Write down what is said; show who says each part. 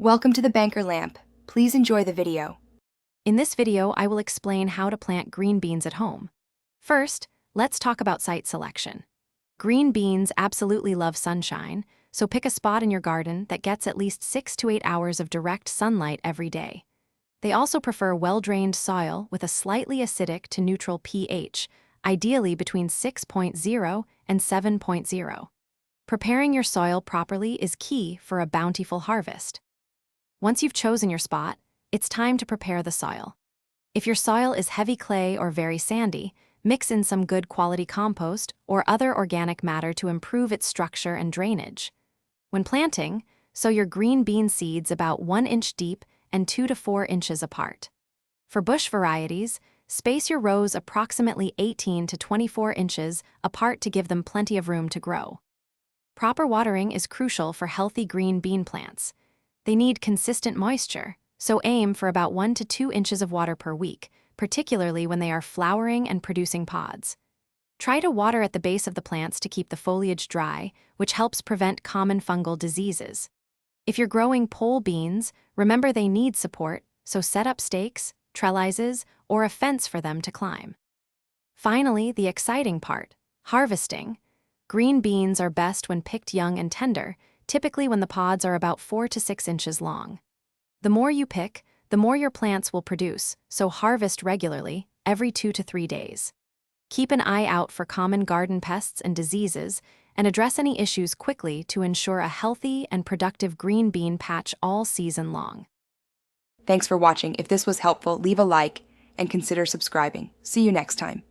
Speaker 1: Welcome to the Banker Lamp. Please enjoy the video.
Speaker 2: In this video, I will explain how to plant green beans at home. First, let's talk about site selection. Green beans absolutely love sunshine, so pick a spot in your garden that gets at least 6 to 8 hours of direct sunlight every day. They also prefer well-drained soil with a slightly acidic to neutral pH, ideally between 6.0 and 7.0. Preparing your soil properly is key for a bountiful harvest. Once you've chosen your spot, it's time to prepare the soil. If your soil is heavy clay or very sandy, mix in some good quality compost or other organic matter to improve its structure and drainage. When planting, sow your green bean seeds about 1 inch deep and 2 to 4 inches apart. For bush varieties, space your rows approximately 18 to 24 inches apart to give them plenty of room to grow. Proper watering is crucial for healthy green bean plants. They need consistent moisture, so aim for about 1 to 2 inches of water per week, particularly when they are flowering and producing pods. Try to water at the base of the plants to keep the foliage dry, which helps prevent common fungal diseases. If you're growing pole beans, remember they need support, so set up stakes, trellises, or a fence for them to climb. Finally, the exciting part, harvesting. Green beans are best when picked young and tender, typically when the pods are about 4 to 6 inches long. The more you pick, the more your plants will produce, so harvest regularly, every 2 to 3 days. Keep an eye out for common garden pests and diseases, and address any issues quickly to ensure a healthy and productive green bean patch all season long.
Speaker 1: Thanks for watching. If this was helpful, leave a like and consider subscribing. See you next time.